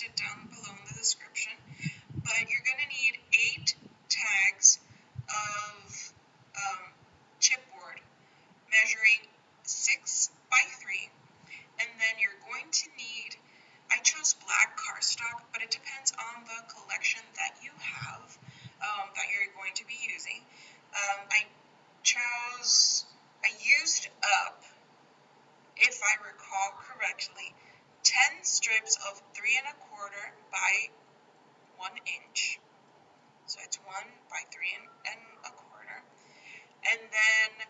listed down below in the description, but you're going to need 8 tags of chipboard measuring 6 by 3, and then you're going to need, I chose black cardstock, but it depends on the collection that you have that you're going to be using. I used up, if I recall correctly, 10 strips of 3 1/4 by 1 inch. So it's 1 by 3 1/4. And then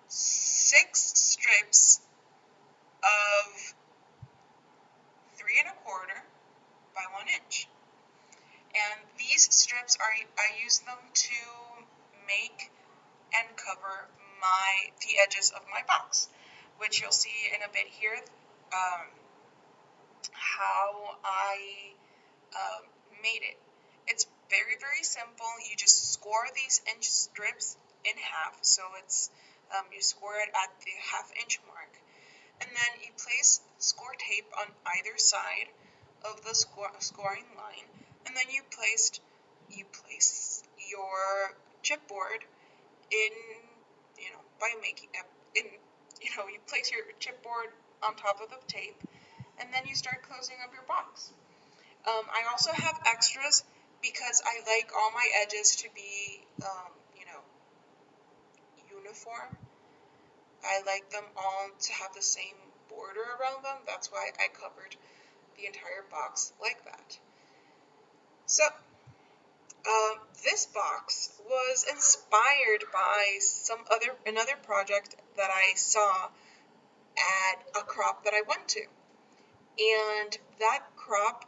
6 strips of 3 1/4 by 1 inch. And these strips I use them to make and cover the edges of my box, which you'll see in a bit here how I made it. It's very, very simple. You just score these inch strips in half, so it's you score it at the half-inch mark, and then you place score tape on either side of the scoring line, and then you place your chipboard in, by making you place your chipboard on top of the tape, and then you start closing up your box. I also have extras because I like all my edges to be, uniform. I like them all to have the same border around them. That's why I covered the entire box like that. So, this box was inspired by another project that I saw at a crop that I went to. And that project,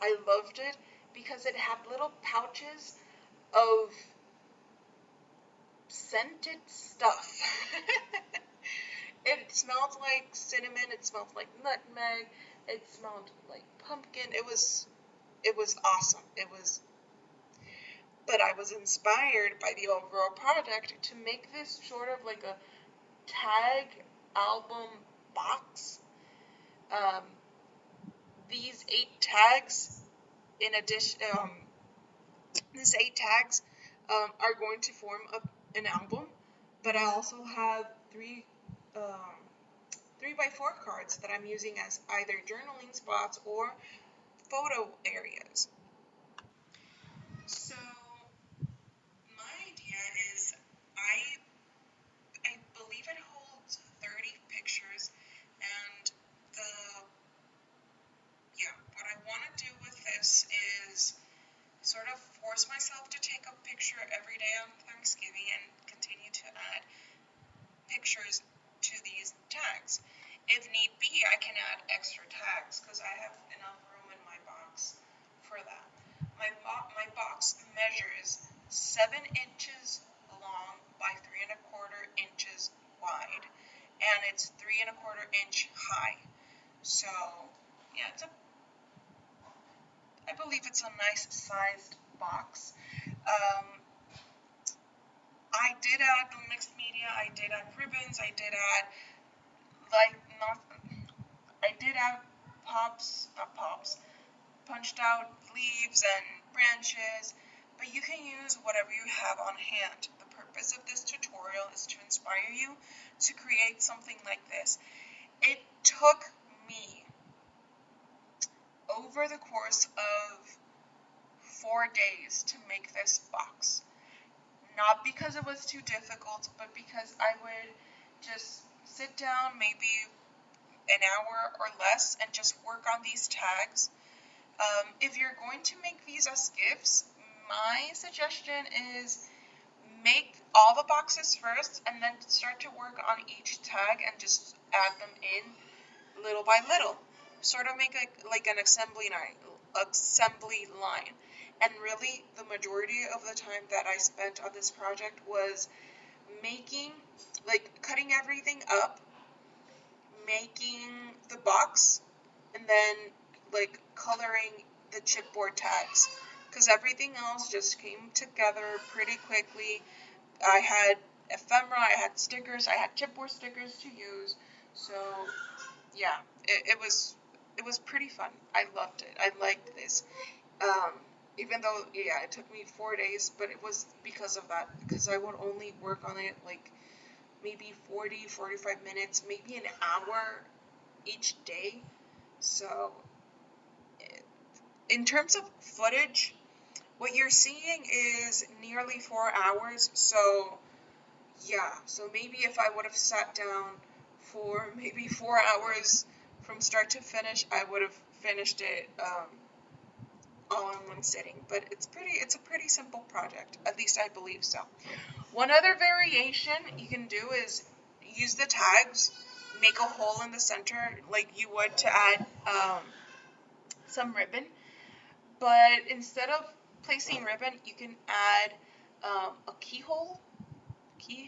I loved it because it had little pouches of scented stuff. It smelled like cinnamon, it smelled like nutmeg, it smelled like pumpkin. It was awesome. But I was inspired by the overall project to make this sort of like a tag album box. These 8 tags, in addition, are going to form an album, but I also have 3 by 4 cards that I'm using as either journaling spots or photo areas. So my idea is I believe it holds 30 pictures, and what I want to do with this is sort of force myself to take a picture every day on Thanksgiving and continue to add pictures to these tags. If need be, I can add extra tags because I have enough room in my box for that. My box measures 7 inches long by 3 1/4 inches wide, and it's 3 1/4 inch high. So, yeah, I believe it's a nice sized box. I did add mixed media, I did add ribbons, I did add punched out leaves and branches, but you can use whatever you have on hand. The purpose of this tutorial is to inspire you to create something like this. It took me over the course of 4 days to make this box. Not because it was too difficult, but because I would just sit down maybe an hour or less and just work on these tags. If you're going to make these as gifts, my suggestion is make all the boxes first and then start to work on each tag and just add them in little by little. Sort of make an assembly line. And really, the majority of the time that I spent on this project was cutting everything up, making the box, and then coloring the chipboard tags, because everything else just came together pretty quickly. I had ephemera, I had stickers, I had chipboard stickers to use, so yeah, it was it was pretty fun. I loved it. I liked this. Um, Even though, yeah, it took me 4 days, but it was because of that. Because I would only work on it like maybe 40, 45 minutes, maybe an hour each day. So, in terms of footage, what you're seeing is nearly 4 hours. So, yeah, so maybe if I would have sat down for maybe 4 hours from start to finish, I would have finished it all in one sitting. But it's a pretty simple project. At least I believe so. One other variation you can do is use the tags, make a hole in the center like you would to add some ribbon. But instead of placing ribbon, you can add a key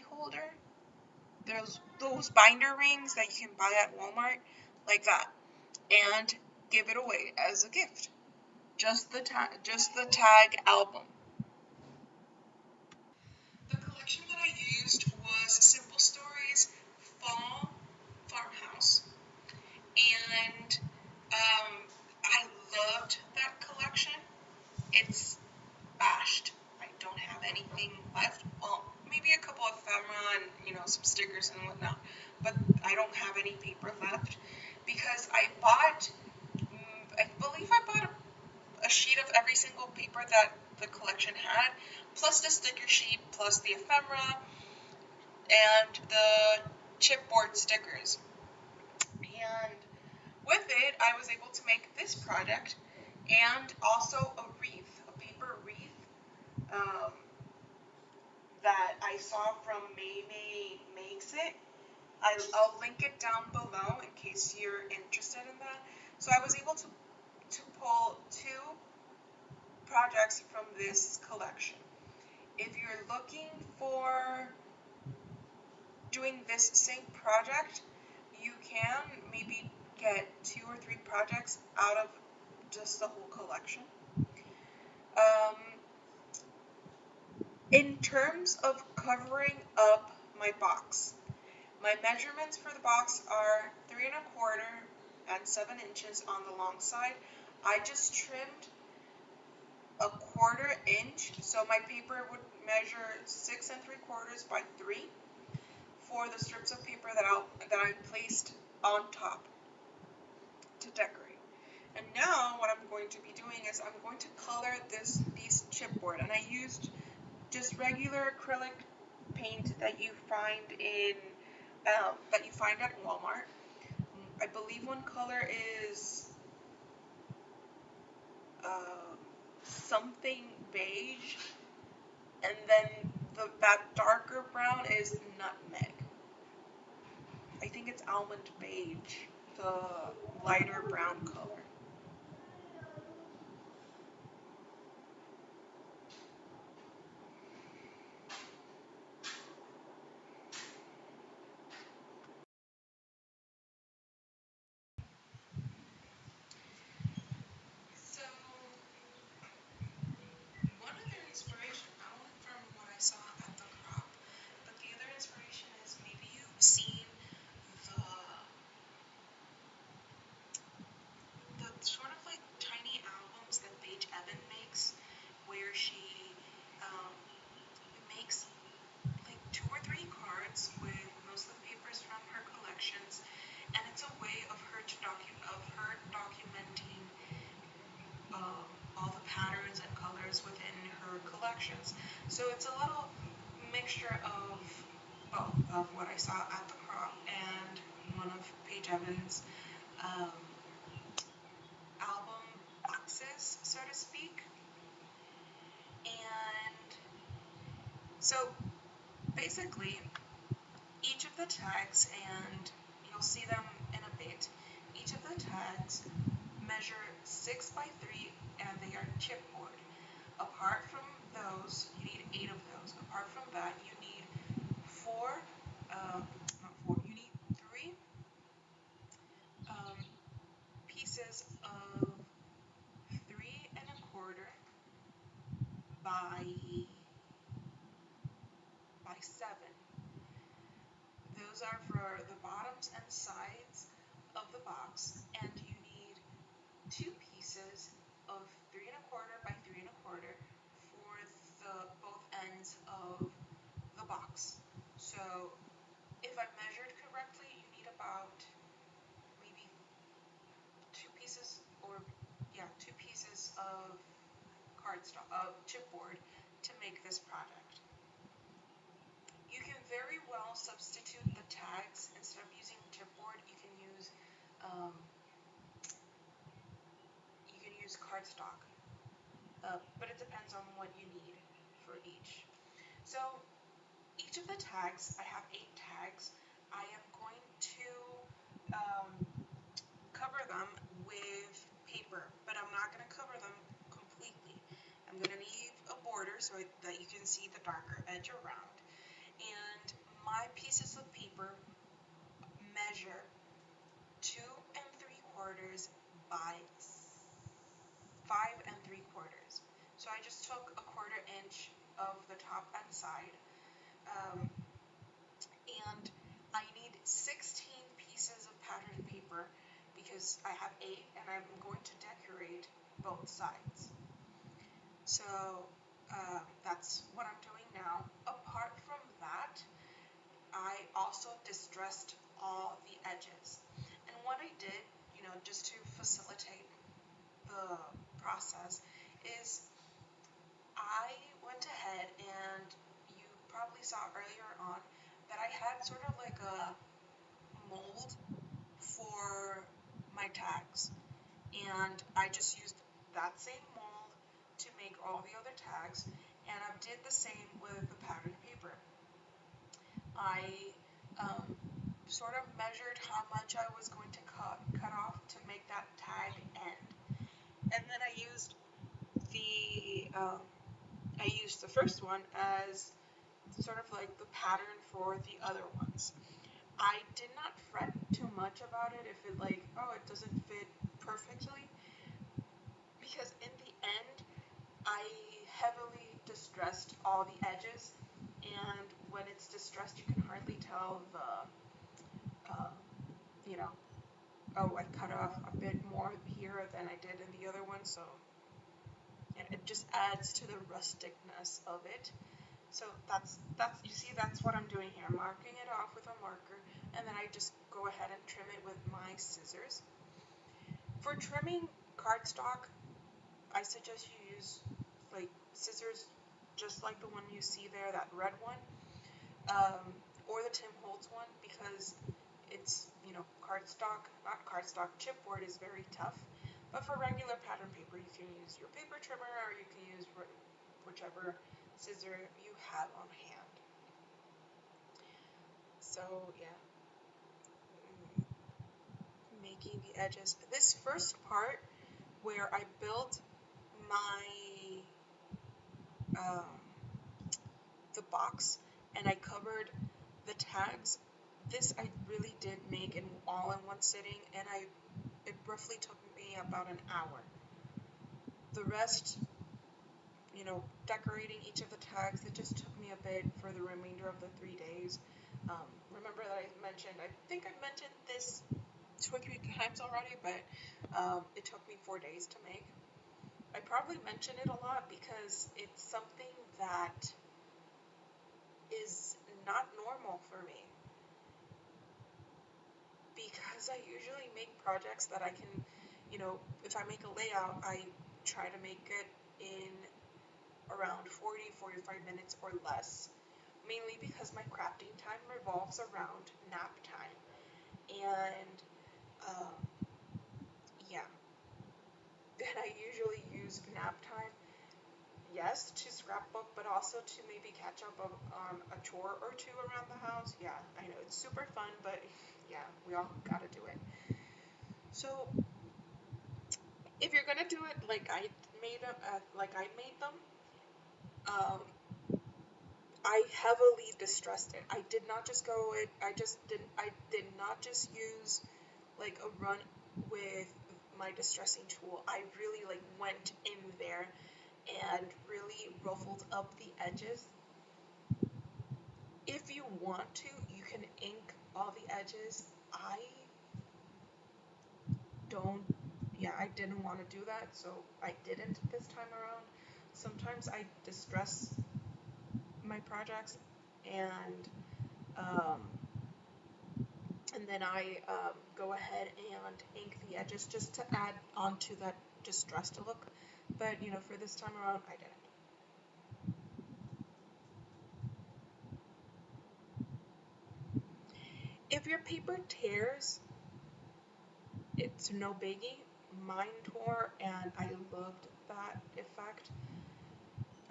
holder. There's those binder rings that you can buy at Walmart, like that, and give it away as a gift. Just the tag album. The collection that I used was Simple Stories Fall Farmhouse, and I loved that collection. It's bashed. I don't have anything left. Well, maybe a couple of ephemera and some stickers and whatnot, but I don't have any paper left because I believe I bought a sheet of every single paper that the collection had, plus the sticker sheet, plus the ephemera and the chipboard stickers. And with it, I was able to make this project and also a wreath, a paper wreath. Um, that I saw from May Makes It. I'll link it down below in case you're interested in that. So I was able to pull two projects from this collection. If you're looking for doing this same project, you can maybe get 2 or 3 projects out of just the whole collection. Um, in terms of covering up my box, my measurements for the box are 3¼ and 7 inches on the long side. I just trimmed a 1/4 inch, so my paper would measure 6¾ by 3 for the strips of paper that I placed on top to decorate. And now what I'm going to be doing is I'm going to color these chipboard, and I used just regular acrylic paint that you find at Walmart. I believe one color is something beige, and then that darker brown is nutmeg. I think it's almond beige, the lighter brown color. So, one other inspiration, not only from what I saw at the crop, but the other inspiration is maybe you've seen the sort of like tiny albums that Paige Evan makes, where she um, makes like 2 or 3 cards with most of the papers from her collections, and it's a way of her documenting all the patterns and colors within her collections. So it's a little mixture of both of what I saw at the crop and one of Paige Evans' um, album boxes, so to speak. And so basically, each of the tags, and you'll see them in a bit, each of the tags measure 6 by 3 and they are chipboard. Apart from those, you need 8 of those. Apart from that, you need you need 3 pieces of 3¼ by 7. Those are for the bottoms and sides of the box, and you need So if I measured correctly, you need about maybe two pieces of cardstock, of chipboard to make this project. You can very well substitute the tags. Instead of using chipboard, um, you can use cardstock, but it depends on what you need for each. So each of the tags, I have 8 tags. I am going to um, cover them with paper, but I'm not going to cover them completely. I'm going to leave a border so that you can see the darker edge around. And my pieces of paper measure 2 3/4 by 5 3/4. So I just took a 1/4 inch of the top and side, and I need 16 pieces of pattern paper because I have 8 and I'm going to decorate both sides. So that's what I'm doing now. Apart from that, I also distressed all the edges. And what I did, just to facilitate the process, is I went ahead and you probably saw earlier on that I had sort of like a mold for my tags. And I just used that same mold to make all the other tags. And I did the same with the pattern paper. I sort of measured how much I was going to cut off to make that tag end. And then I used the first one as sort of like the pattern for the other ones. I did not fret too much about it if it it doesn't fit perfectly, because in the end I heavily distressed all the edges, and when it's distressed you can hardly tell I cut off a bit more here than I did in the other one, so it just adds to the rusticness of it. So that's what I'm doing here. I'm marking it off with a marker, and then I just go ahead and trim it with my scissors. For trimming cardstock, I suggest you use scissors just like the one you see there, that red one, or the Tim Holtz one, because it's cardstock, not cardstock, chipboard is very tough. But for regular pattern paper, you can use your paper trimmer, or you can use whichever scissor you have on hand. So yeah, making the edges. This first part where I built my the box and I covered the tags, this I really did make all in one sitting, and it roughly took me about an hour. The rest, decorating each of the tags, it just took me a bit for the remainder of the 3 days. Remember that I think I mentioned this 2 or 3 times already, but it took me 4 days to make. I probably mention it a lot because it's something that is not normal for me, because I usually make projects that I can, if I make a layout, I try to make it in around 40-45 minutes or less, mainly because my crafting time revolves around nap time. And yeah, then I usually use nap time, yes, to scrapbook, but also to maybe catch up on a chore or two around the house. Yeah, I know it's super fun, but yeah, we all gotta do it. So if you're gonna do it like I made them, I heavily distressed it. I did not just I did not just use like a run with my distressing tool. I really went in there and really ruffled up the edges. If you want to, you can ink all the edges. Don't, I didn't want to do that, so I didn't this time around. Sometimes I distress my projects, and Um, and then I go ahead and ink the edges just to add onto that distressed look. But for this time around, I didn't. If your paper tears, it's no biggie. Mine tore, and I loved that effect.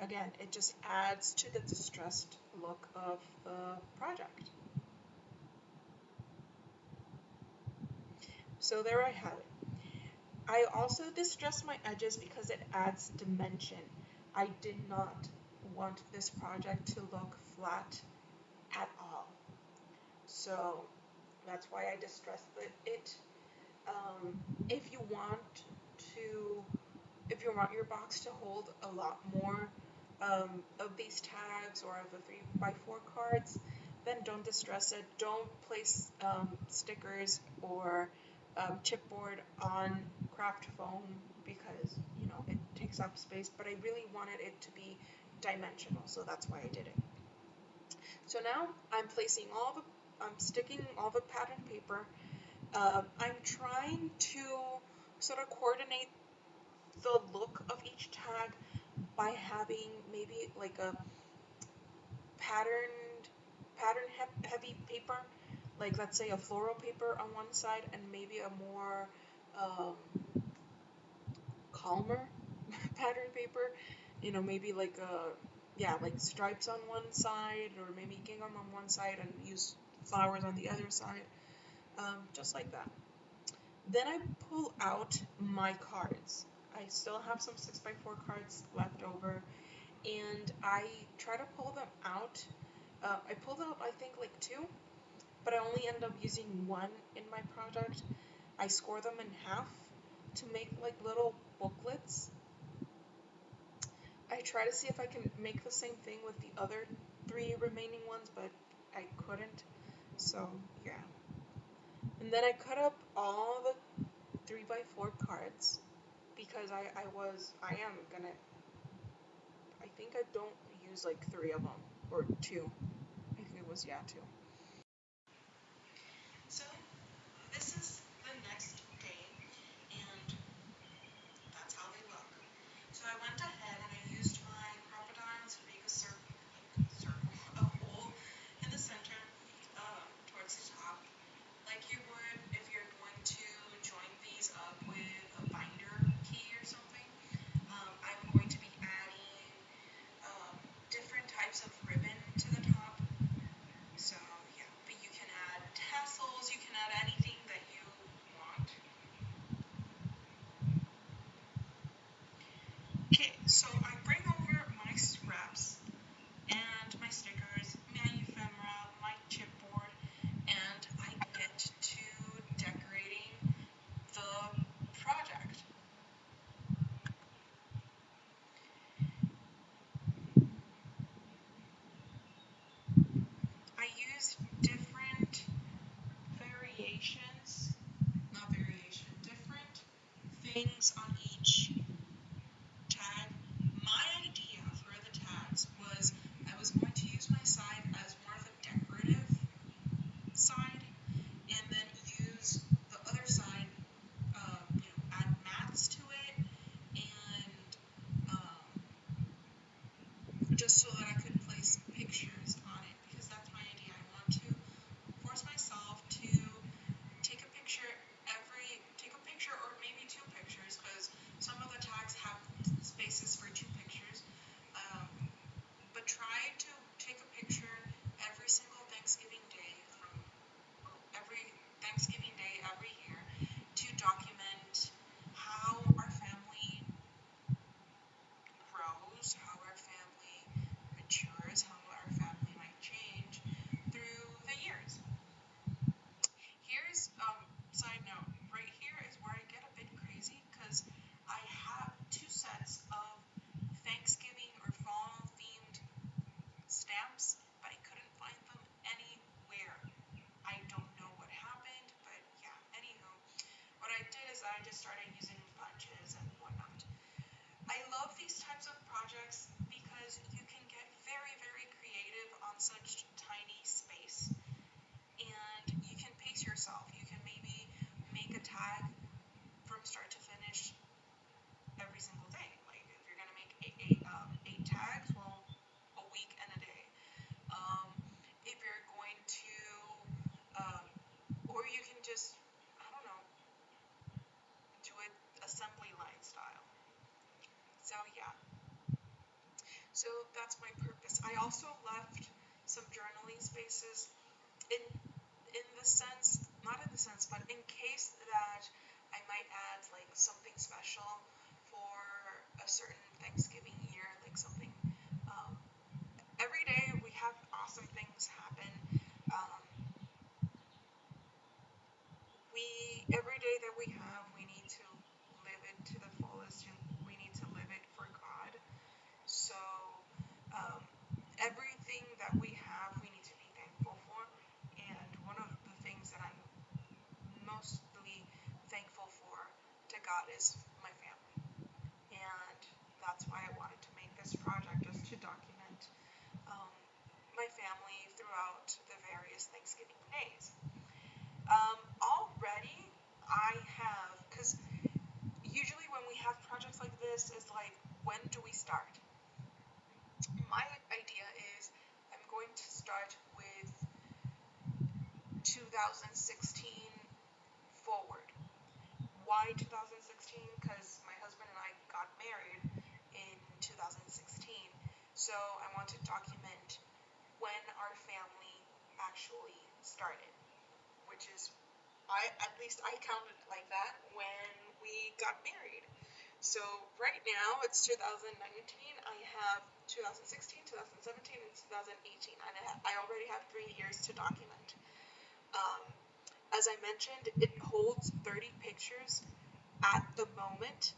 Again, it just adds to the distressed look of the project. So there I have it. I also distressed my edges because it adds dimension. I did not want this project to look flat at all. So that's why I distressed it. Um, if you want to, if you want your box to hold a lot more of these tags or of the 3x4 cards, then don't distress it. Don't place stickers or chipboard on craft foam because it takes up space. But I really wanted it to be dimensional, so that's why I did it. So now I'm sticking all the pattern paper. I'm trying to sort of coordinate the look of each tag by having maybe like a pattern heavy paper, like let's say a floral paper on one side and maybe a more um, calmer pattern paper, maybe like like stripes on one side or maybe gingham on one side and use flowers on the other side, just like that. Then I pull out my cards. I still have some 6x4 cards left over, and I try to pull them out. I pulled out, I think, like two, but I only end up using one in my project. I score them in half to make like little booklets. I try to see if I can make the same thing with the other three remaining ones, but I couldn't. So, yeah. And then I cut up all the 3x4 cards because I am gonna, I think I don't use like three of them or two. I think it was, yeah, two. So this is the next day, and that's how they look. So I went ahead and I used my crocodile to make a circle, a hole in the center, towards the top, like you would if you're going to join these up with a binder key or something. I'm going to be adding different types of ribbon to the top. So yeah, but you can add tassels, you can add anything that you want. Okay, so I bring over my scraps and my stickers, my ephemera, my chipboard, and I get to decorating the project. I used different variations, not variation, different things on each tag. My idea for the tags was I was going to use my side as more of a decorative side and then use the other side, add mats to it and just so that I could place pictures on it because that's my idea. I want to force myself to take a picture or maybe two pictures because some of the tags have spaces for two pictures. Um, but try to take a picture every single Thanksgiving day from every Thanksgiving day every year to document how our family grows, how our family matures, how our family might change through the years. Here's side note. Right here is where I get a bit crazy because I have two sets of Thanksgiving or fall themed stamps, but I couldn't find them anywhere. I don't know what happened, but yeah. Anywho, what I did is I just started using bunches and whatnot. I love these types of projects because you can get very, very creative on such tiny space. tag from start to finish every single day. Like if you're gonna make eight tags, well, a week and a day. If you're going to, um, or you can just, I don't know, do it assembly line style. So yeah, so that's my purpose. I also left some journaling spaces in the sense, not in the sense, but in case that I might add like something special for a certain Thanksgiving year, like something. Um, every day we have awesome things happen. Um, every day that we have, we need to live it to the fullest. We need to live it for God. So um, everything that we have, we need to be thankful for. And one of the things that I'm mostly thankful for to God is my family. And that's why I wanted to make this project, is to document um, my family throughout the various Thanksgiving days. Already I have, because usually when we have projects like this, it's like, when do we start? My idea is I'm going to start with 2016 forward. Why 2016? Because my husband and I got married in 2016. So I want to document when our family actually started, which is, at least I counted it like that when we got married. So right now it's 2019. I have 2016, 2017, and 2018. And I already have 3 years to document. As I mentioned, it holds 30 pictures at the moment,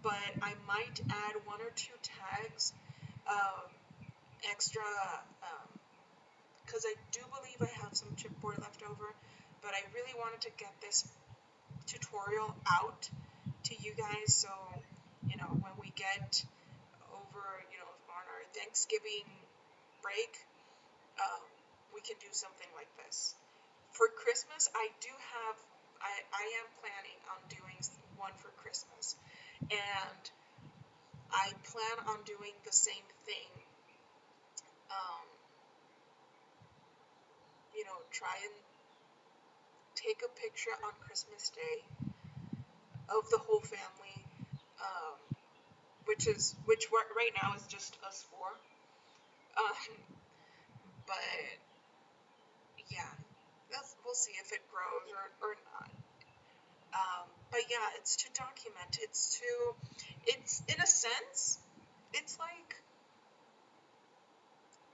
but I might add 1 or 2 tags extra, because I do believe I have some chipboard left over, but I really wanted to get this tutorial out to you guys, so when we get over on our Thanksgiving break, we can do something like this. For Christmas, I am planning on doing one for Christmas, and I plan on doing the same thing. Try and take a picture on Christmas Day of the whole family, um, which right now is just us four. But yeah, we'll see if it grows or not. But yeah, it's to document. It's in a sense, it's like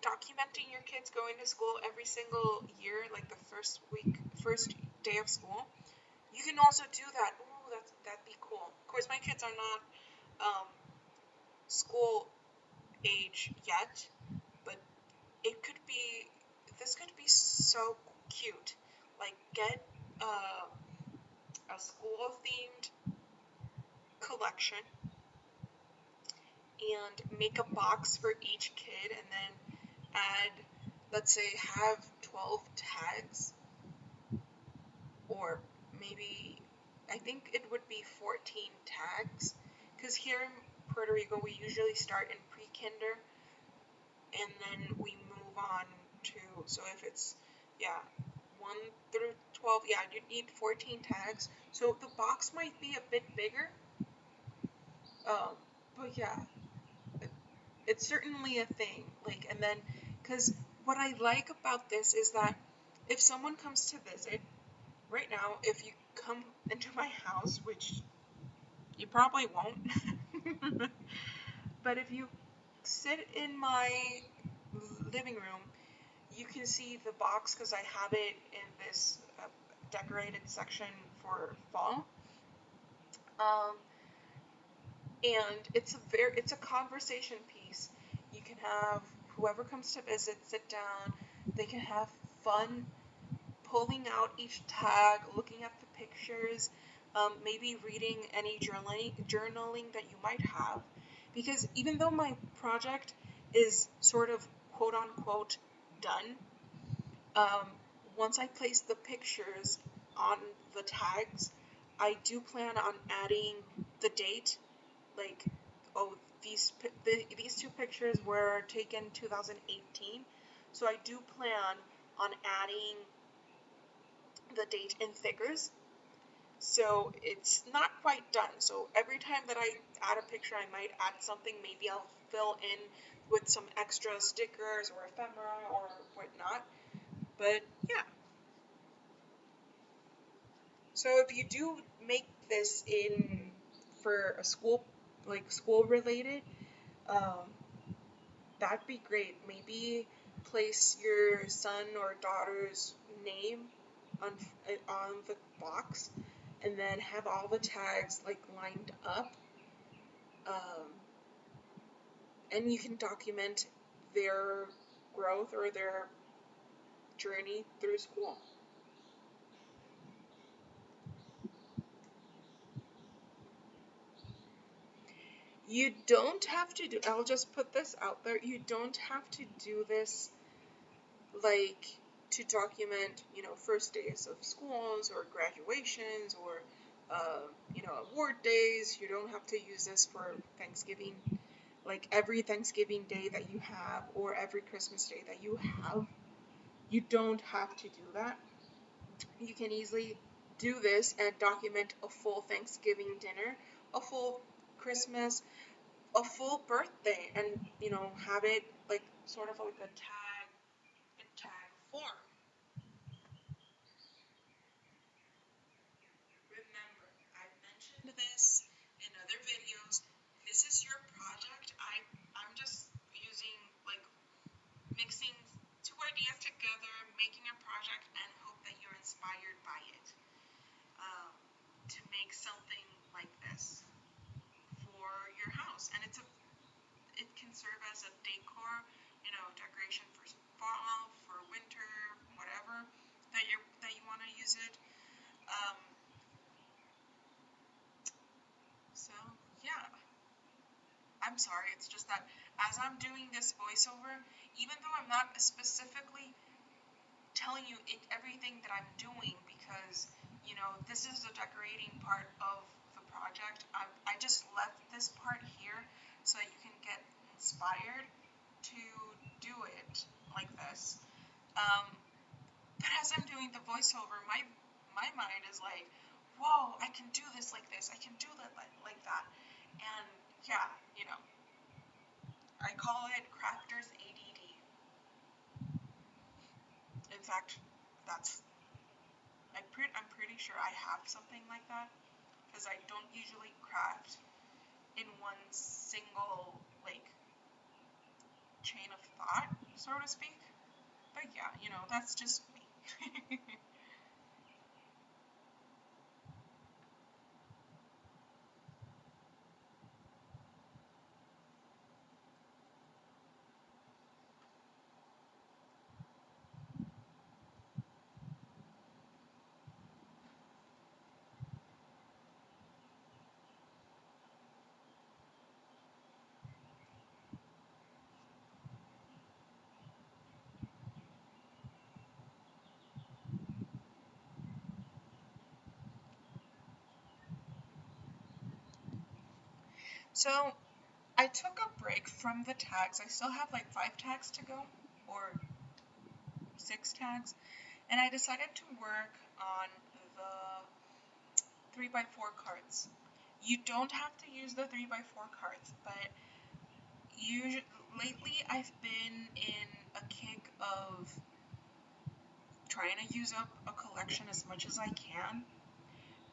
documenting your kids going to school every single year, like the first day of school. You can also do that. Ooh, that'd be cool. Of course, my kids are not school age yet, but this could be so cute. Like, get a school themed collection and make a box for each kid, and then add, let's say, have 12 tags, or maybe, I think it would be 14 tags, because here in Puerto Rico we usually start in pre-kinder and then we move on to, so if it's 1 through 12, you need 14 tags, so the box might be a bit bigger, but yeah, it's certainly a thing. Like, and then, because what I like about this is that if someone comes to visit, right now, if you come into my house, which you probably won't, but if you sit in my living room, you can see the box, because I have it in this decorated section for fall. And it's a conversation piece. You can have whoever comes to visit sit down. They can have fun pulling out each tag, looking at the pictures, maybe reading any journaling that you might have. Because even though my project is sort of quote unquote done, once I place the pictures on the tags, I do plan on adding the date, like, oh, these two pictures were taken 2018, so I do plan on adding the date in figures. So it's not quite done. So every time that I add a picture, I might add something. Maybe I'll fill in with some extra stickers or ephemera or whatnot. But yeah. So if you do make this in for a school, like school related, that'd be great. Maybe place your son or daughter's name on the box, and then have all the tags like lined up, um, and you can document their growth or their journey through school. You don't have to do, I'll just put this out there, you don't have to do this like to document, first days of schools or graduations or, award days. You don't have to use this for Thanksgiving, like every Thanksgiving day that you have or every Christmas day that you have. You don't have to do that. You can easily do this and document a full Thanksgiving dinner, a full Christmas, a full birthday, and have it like sort of like a tag in tag form. Remember, I've mentioned this in other videos. This is your project. I'm just using, like, mixing two ideas together, making a project, and hope that you're inspired by it, to make something like this for your house. And it can serve as a decor, decoration for fall, for winter, whatever that you want to use it. Um, so yeah, I'm sorry. It's just that as I'm doing this voiceover, even though I'm not specifically telling you everything that I'm doing, because this is the decorating part of the project. I just left this part here so that you can get inspired to do it like this. But as I'm doing the voiceover, my mind is like, whoa, I can do this like this. I can do that like that. And yeah, I call it crafter's ADD. In fact, that's I'm pretty sure I have something like that, because I don't usually craft in one single, like, chain of thought, so to speak. But yeah, that's just me. So I took a break from the tags. I still have like 5 tags to go, or 6 tags, and I decided to work on the 3x4 cards. You don't have to use the 3x4 cards, but lately I've been in a kick of trying to use up a collection as much as I can,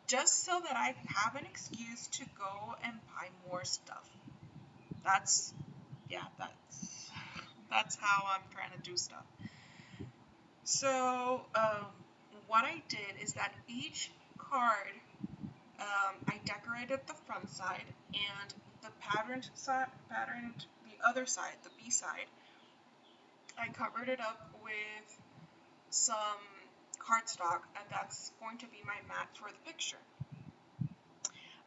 just so that I have an excuse to go and buy more stuff. That's how I'm trying to do stuff. So what I did is that each card, I decorated the front side, and the patterned, the other side, the B side, I covered it up with some cardstock, and that's going to be my mat for the picture.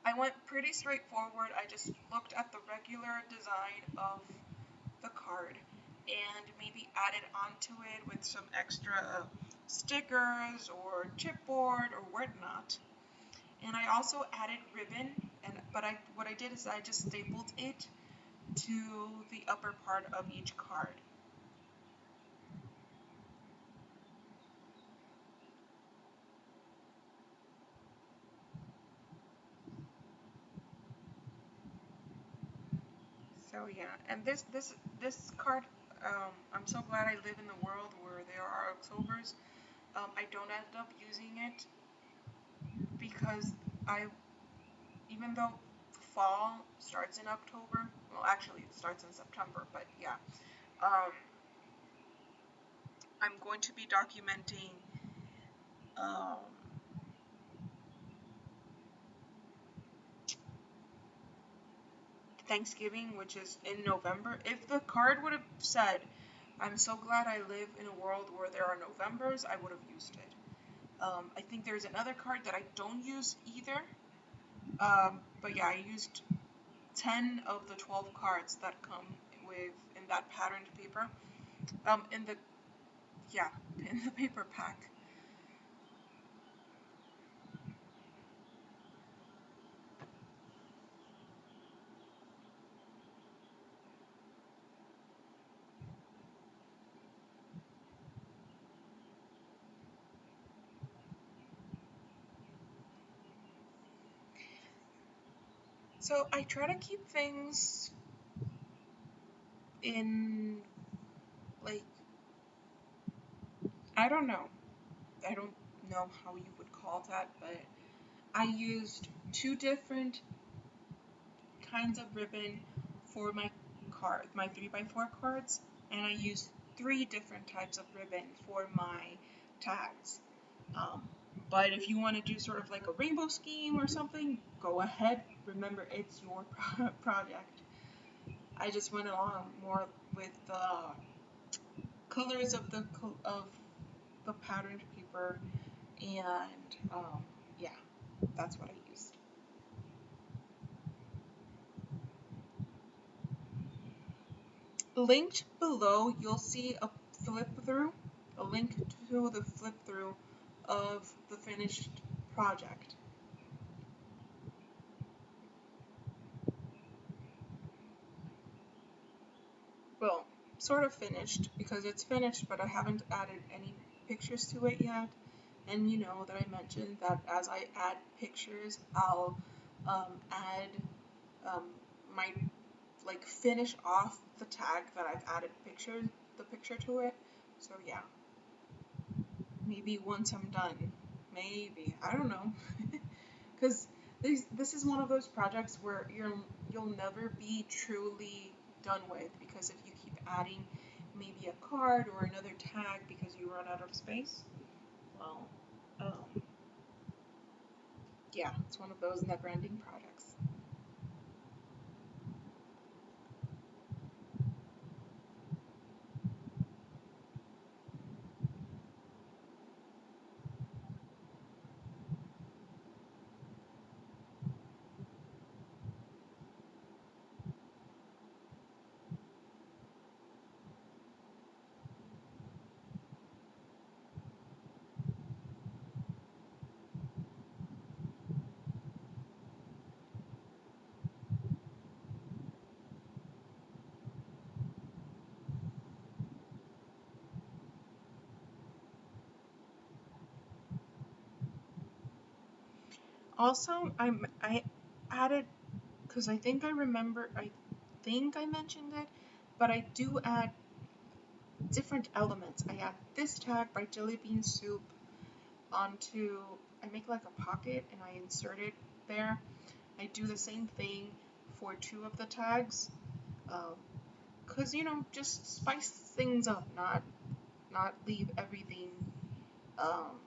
I went pretty straightforward. I just looked at the regular design of the card and maybe added onto it with some extra stickers or chipboard or whatnot. And I also added ribbon, but what I did is I just stapled it to the upper part of each card. So yeah, and this card, I'm so glad I live in the world where there are Octobers. I don't end up using it because even though fall starts in October, well, actually it starts in September, but yeah, um, I'm going to be documenting um, Thanksgiving, which is in November. If the card would have said, "I'm so glad I live in a world where there are Novembers," I would have used it. I think there's another card that I don't use either. But yeah, I used 10 of the 12 cards that come in that patterned paper. In the in the paper pack. So I try to keep things in, like, I don't know. I don't know how you would call that, but I used 2 different kinds of ribbon for my 3x4 cards, and I used 3 different types of ribbon for my tags. But if you want to do sort of like a rainbow scheme or something, go ahead. Remember, it's your project. I just went along more with the colors of the patterned paper, and yeah, that's what I used. Linked below, you'll see a link to the flip through of the finished project. Well, sort of finished, because it's finished, but I haven't added any pictures to it yet. And you know that I mentioned that as I add pictures, I'll add my, like, finish off the tag that I've added the picture to it. So yeah, maybe once I'm done, maybe, I don't know, because this is one of those projects where you'll never be truly done with, because if you keep adding maybe a card or another tag because you run out of space, well, yeah, it's one of those never-ending projects. Also, I added, because I think I remember, I think I mentioned it, but I do add different elements. I add this tag by Jelly Bean Soup onto, I make like a pocket and I insert it there. I do the same thing for 2 of the tags, cause just spice things up, not leave everything um,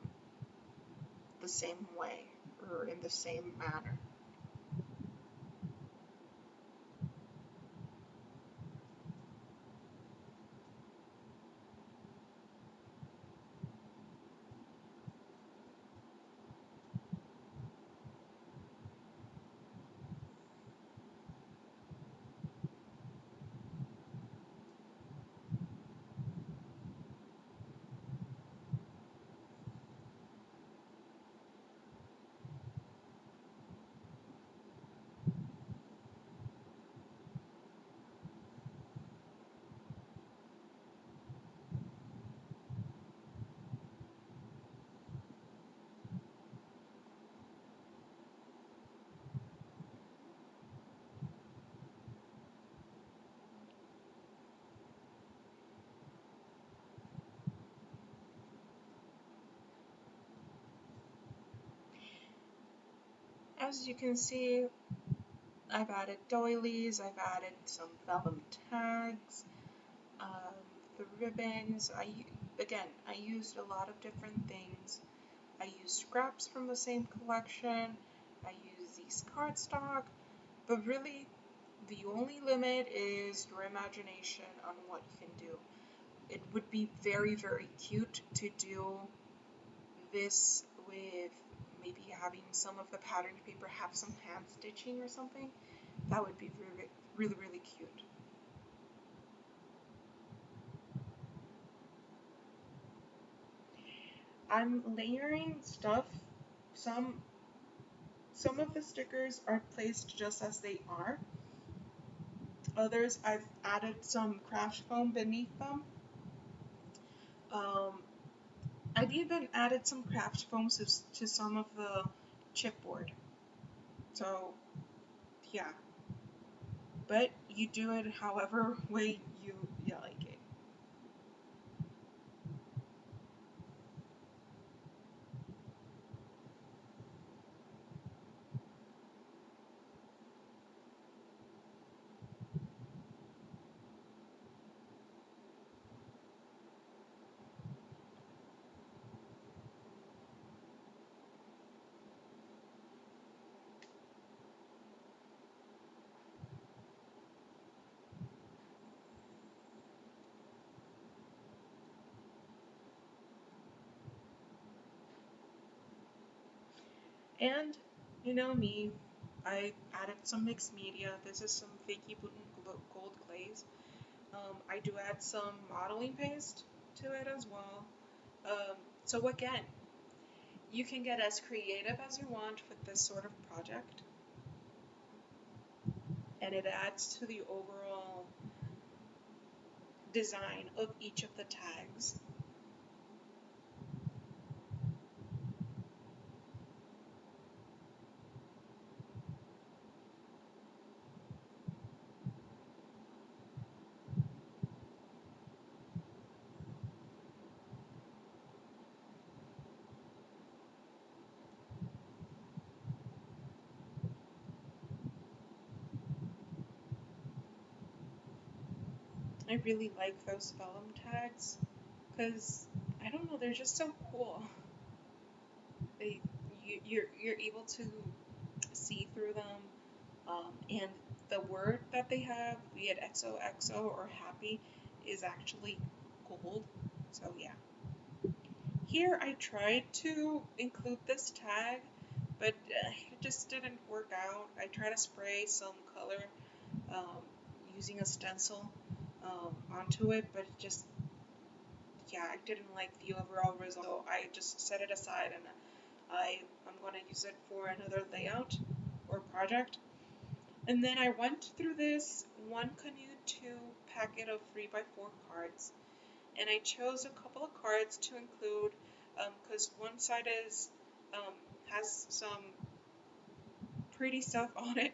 the same way or in the same manner. as you can see, I've added doilies, I've added some vellum tags, the ribbons. I used a lot of different things. I used scraps from the same collection. I used these cardstock, but really the only limit is your imagination on what you can do. It would be very, very cute to do this with maybe having some of the patterned paper have some hand stitching or something. That would be really, really, really cute. I'm layering stuff. Some of the stickers are placed just as they are. Others I've added some craft foam beneath them. I've even added some craft foam to some of the chipboard. So yeah, but you do it however way you like it. And you know me, I added some mixed media. This is some Fakey Putin gold glaze. I do add some modeling paste to it as well. So again, you can get as creative as you want with this sort of project, and it adds to the overall design of each of the tags. I really like those vellum tags because I don't know, they're just so cool. You're able to see through them, and the word that they have, be it XOXO or happy, is actually gold. So yeah. Here I tried to include this tag, but it just didn't work out. I tried to spray some color using a stencil onto it, but it just, yeah, I didn't like the overall result. So I just set it aside, and I'm going to use it for another layout or project. And then I went through this One Canoe 2 packet of 3x4 cards, and I chose a couple of cards to include because one side has some pretty stuff on it,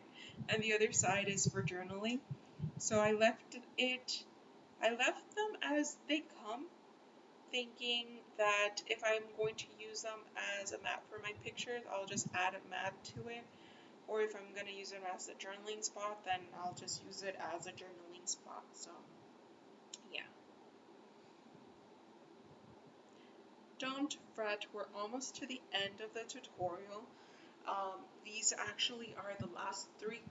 and the other side is for journaling. So I left them as they come, thinking that if I'm going to use them as a mat for my pictures, I'll just add a mat to it. Or if I'm going to use it as a journaling spot, then I'll just use it as a journaling spot. So, yeah. Don't fret, we're almost to the end of the tutorial. These actually are the last 3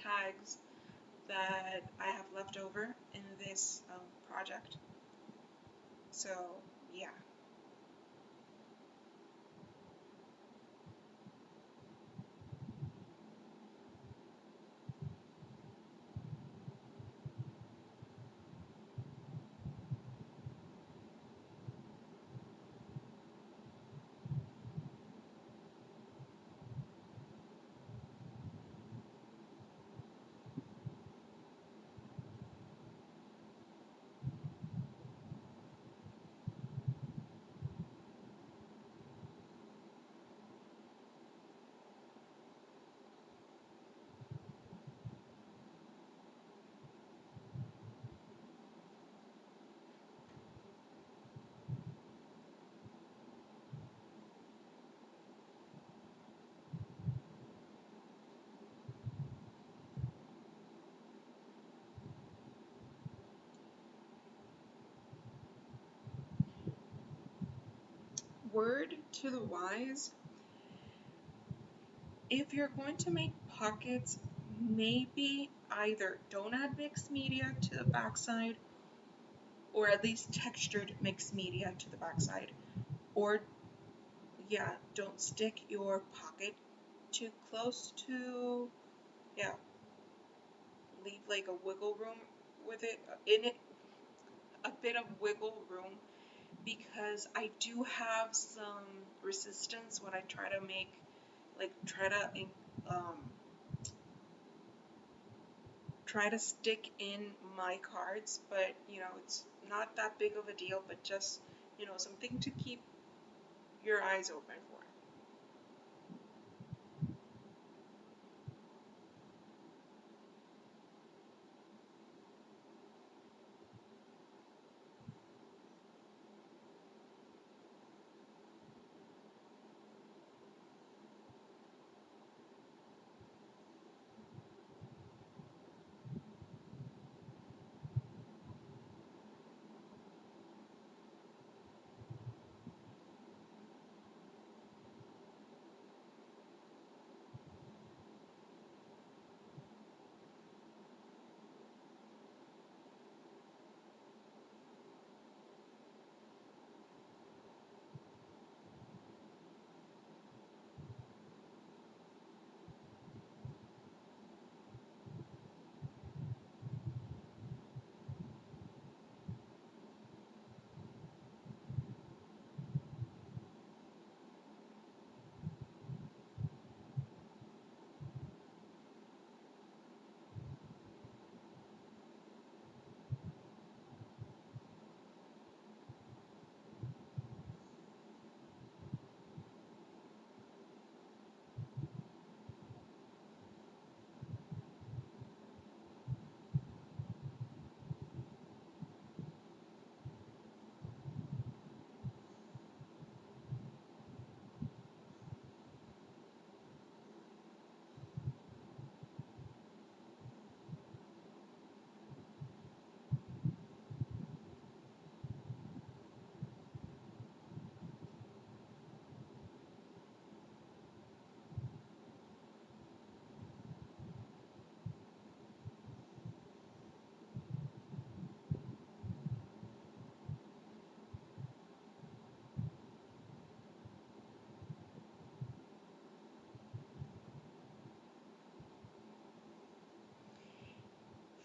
tags that I have left over in this project. So, yeah. word to the wise, if you're going to make pockets, maybe either don't add mixed media to the backside, or at least textured mixed media to the backside, or yeah, don't stick your pocket too close to, yeah, leave like a wiggle room with it in it, a bit of wiggle room, because I do have some resistance when I try to make, like, um, try to stick in my cards, but you know, it's not that big of a deal, but just, you know, something to keep your eyes open for.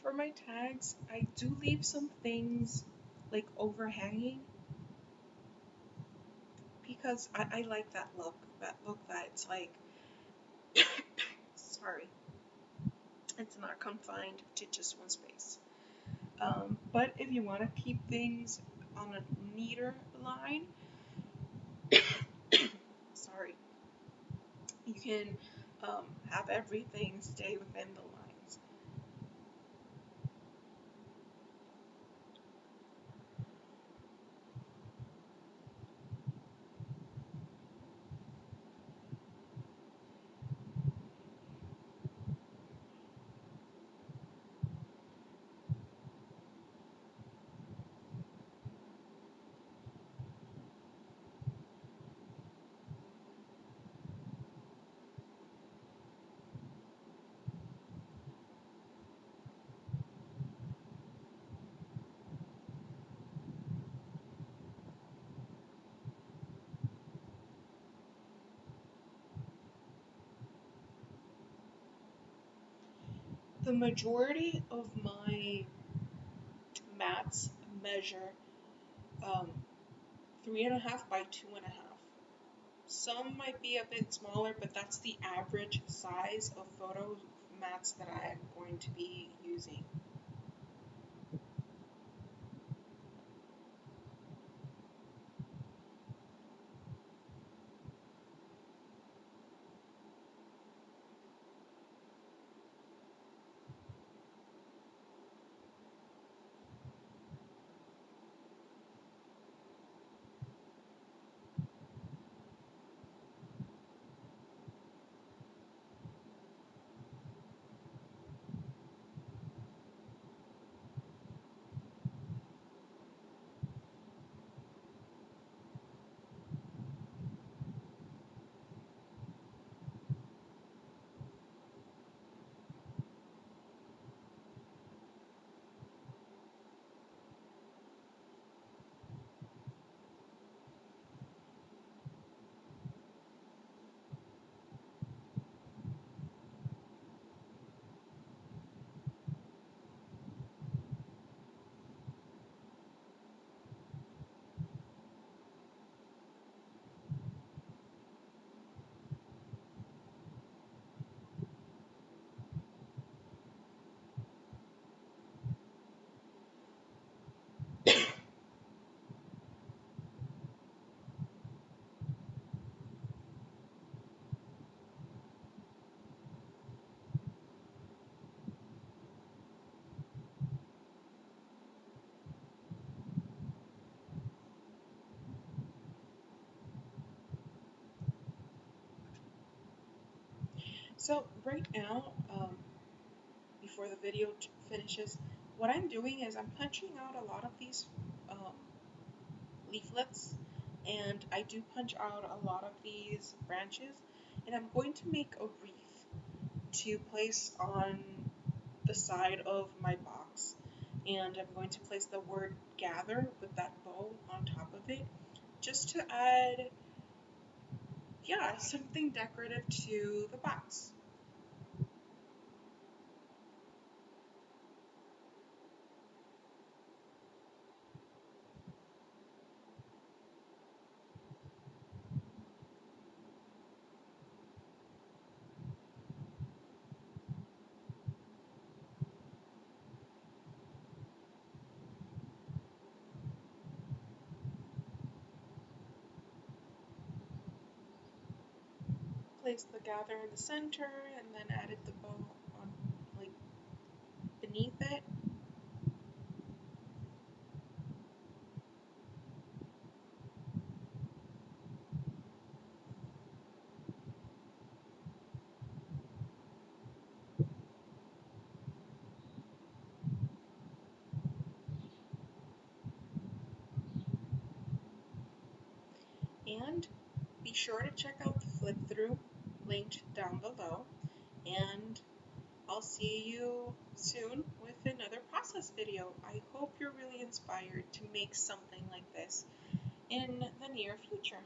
For my tags, I do leave some things like overhanging, because I like that look. That look that it's like, sorry, it's not confined to just one space. But if you want to keep things on a neater line, sorry, you can have everything stay within the lines. The majority of my mats measure um, 3.5 by 2.5. Some might be a bit smaller, but that's the average size of photo mats that I am going to be using. So right now, before the video finishes, what I'm doing is I'm punching out a lot of these um, leaflets, and I do punch out a lot of these branches, and I'm going to make a wreath to place on the side of my box, and I'm going to place the word gather with that bow on top of it, just to add, yeah, something decorative to the box. Place the gather in the center, and then added the bow on, like, beneath it. And be sure to check out the flip through linked down below, and I'll see you soon with another process video. I hope you're really inspired to make something like this in the near future.